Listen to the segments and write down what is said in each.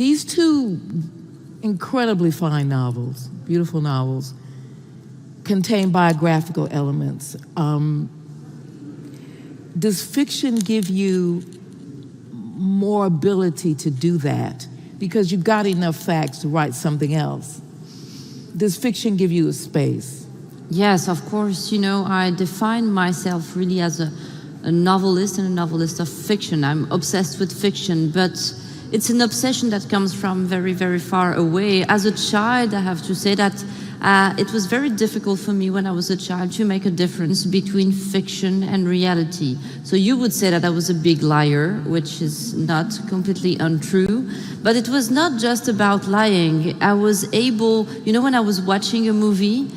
these two incredibly fine novels, beautiful novels, contain biographical elements. Does fiction give you more ability to do that? Because you've got enough facts to write something else. Does fiction give you a space? Yes, of course. You know, I define myself really as a novelist and a novelist of fiction. I'm obsessed with fiction, but it's an obsession that comes from very, very far away. As a child, I have to say that it was very difficult for me when I was a child to make a difference between fiction and reality. So you would say that I was a big liar, which is not completely untrue. But it was not just about lying. I was able, you know, when I was watching a movie,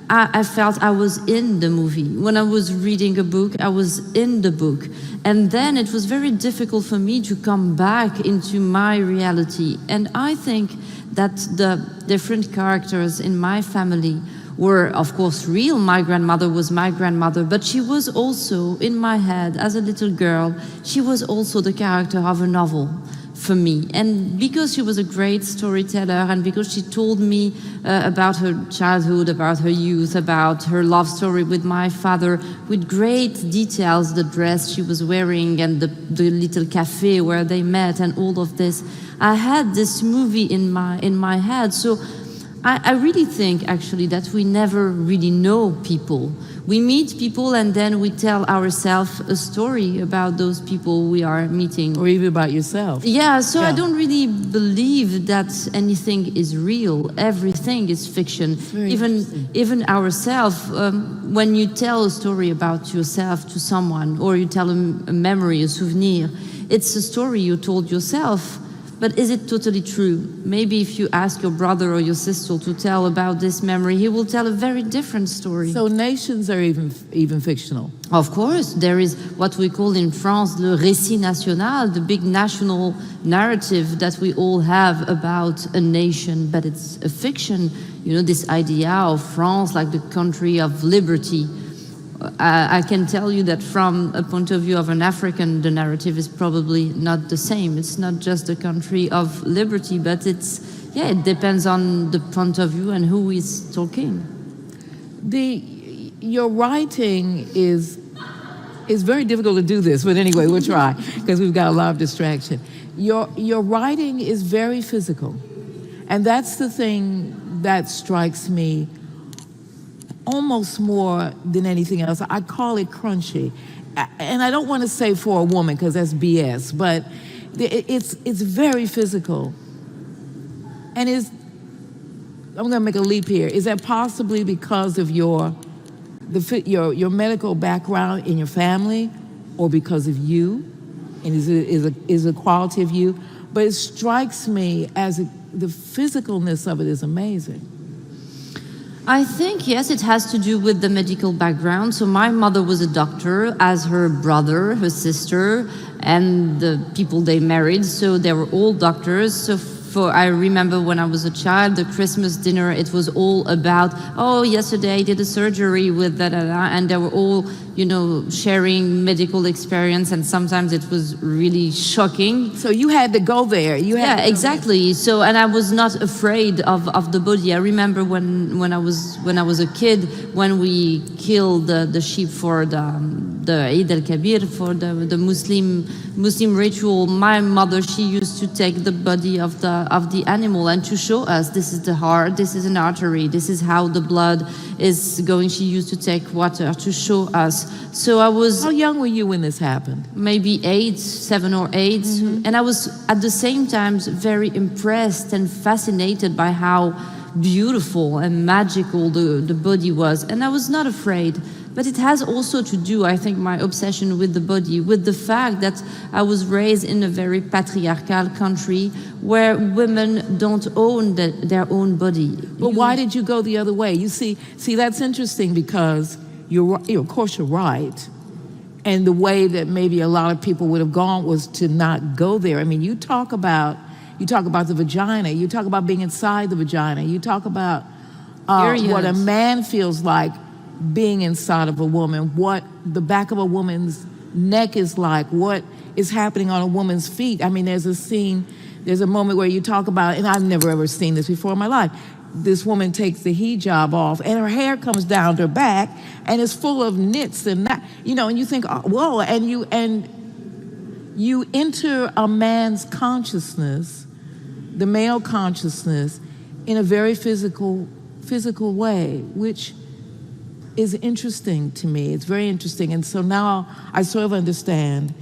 I felt I was in the movie. When I was reading a book, I was in the book. And then it was very difficult for me to come back into my reality. And I think that the different characters in my family were, of course, real. My grandmother was my grandmother, but she was also, in my head, as a little girl, she was also the character of a novel for me. And because she was a great storyteller, and because she told me about her childhood, about her youth, about her love story with my father, with great details, the dress she was wearing and the little cafe where they met and all of this, I had this movie in my head. So I really think, actually, that we never really know people. We meet people and then we tell ourselves a story about those people we are meeting. Or even about yourself. Yeah, so I don't really believe that anything is real. Everything is fiction. Even ourselves, when you tell a story about yourself to someone, or you tell a memory, a souvenir, it's a story you told yourself. But is it totally true? Maybe if you ask your brother or your sister to tell about this memory, he will tell a very different story. So nations are even fictional? Of course. There is what we call in France le récit national, the big national narrative that we all have about a nation, but it's a fiction. You know, this idea of France like the country of liberty. I can tell you that from a point of view of an African, the narrative is probably not the same. It's not just a country of liberty, but it depends on the point of view and who is talking. Your writing is very difficult to do this, but anyway, we'll try, because we've got a lot of distraction. Your writing is very physical, and that's the thing that strikes me almost more than anything else. I call it crunchy. And I don't want to say for a woman, because that's BS, but it's very physical. And I'm going to make a leap here. Is that possibly because of your medical background in your family, or because of you? And is a quality of you? But it strikes me as the physicalness of it is amazing. I think, yes, it has to do with the medical background. So my mother was a doctor, as her brother, her sister, and the people they married. So they were all doctors. So I remember when I was a child, the Christmas dinner, it was all about, oh, yesterday I did a surgery with da-da-da, and they were all, you know, sharing medical experience, and sometimes it was really shocking. So you had to go there. Yeah, exactly. So, and I was not afraid of the body. I remember when I was a kid, when we killed the sheep for the Eid al-Kabir, for the Muslim ritual, my mother, she used to take the body of the animal and to show us, this is the heart, this is an artery, this is how the blood is going. She used to take water to show us. So I was... How young were you when this happened? Maybe 7 or 8. Mm-hmm. And I was at the same time very impressed and fascinated by how beautiful and magical the body was. And I was not afraid. But it has also to do, I think, my obsession with the body, with the fact that I was raised in a very patriarchal country where women don't own their own body. But why did you go the other way? You see, that's interesting, because of course you're right. And the way that maybe a lot of people would have gone was to not go there. I mean, you talk about the vagina, you talk about being inside the vagina, you talk about what a man feels like being inside of a woman, what the back of a woman's neck is like, what is happening on a woman's feet. I mean, there's a scene there's a moment where you talk about, and I've never ever seen this before in my life. This woman takes the hijab off, and her hair comes down to her back, and it's full of knits and that, and you think, oh, whoa, and you enter a man's consciousness, the male consciousness, in a very physical way, which is interesting to me. It's very interesting, and so now I sort of understand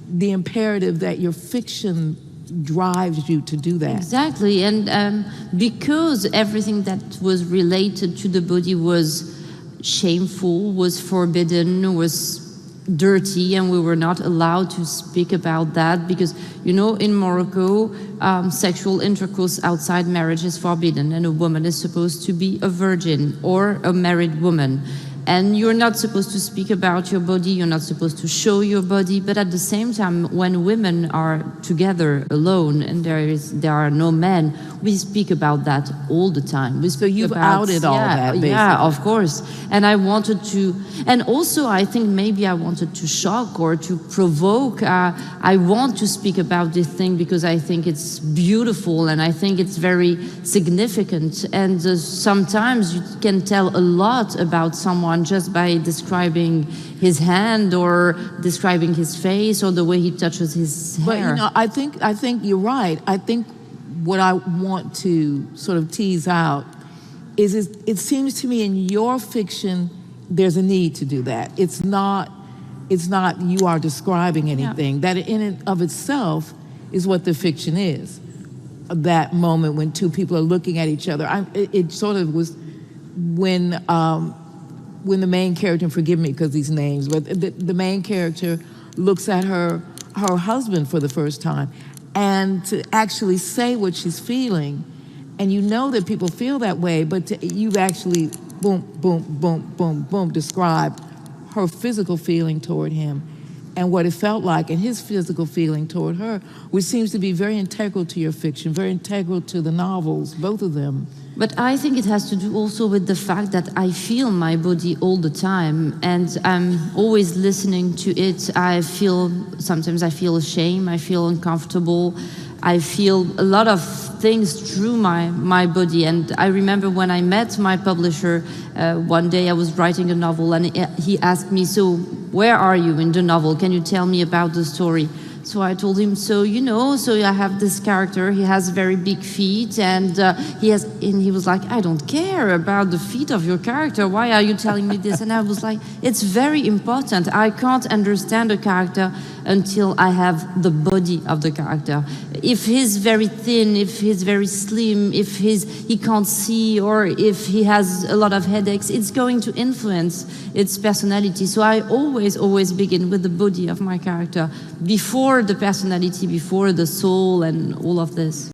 the imperative that your fiction drives you to do that. Exactly, and because everything that was related to the body was shameful, was forbidden, was dirty, and we were not allowed to speak about that because, in Morocco, sexual intercourse outside marriage is forbidden, and a woman is supposed to be a virgin or a married woman. And you're not supposed to speak about your body, you're not supposed to show your body, but at the same time, when women are together alone and there are no men, we speak about that all the time. We So you've outed all that, basically. Yeah, of course. And I wanted to, and also I think maybe I wanted to shock or to provoke. I want to speak about this thing because I think it's beautiful and I think it's very significant. And sometimes you can tell a lot about someone just by describing his hand or describing his face or the way he touches his hair. But I think you're right. I think what I want to sort of tease out is it seems to me in your fiction there's a need to do that. It's not you are describing anything. That in and of itself is what the fiction is. That moment when two people are looking at each other. It sort of was when the main character, and forgive me because these names, but the main character looks at her husband for the first time, and to actually say what she's feeling, and that people feel that way, but you've actually boom, boom, boom, boom, boom, described her physical feeling toward him and what it felt like and his physical feeling toward her, which seems to be very integral to your fiction, very integral to the novels, both of them. But I think it has to do also with the fact that I feel my body all the time and I'm always listening to it. Sometimes I feel ashamed, I feel uncomfortable, I feel a lot of things through my body. And I remember when I met my publisher, one day I was writing a novel and he asked me, so where are you in the novel? Can you tell me about the story? So I told him, so I have this character, he has very big feet and he was like, I don't care about the feet of your character, why are you telling me this? And I was like, it's very important. I can't understand a character until I have the body of the character. If he's very thin, if he's very slim, if he can't see, or if he has a lot of headaches, it's going to influence its personality. So I always begin with the body of my character before the personality, before the soul and all of this.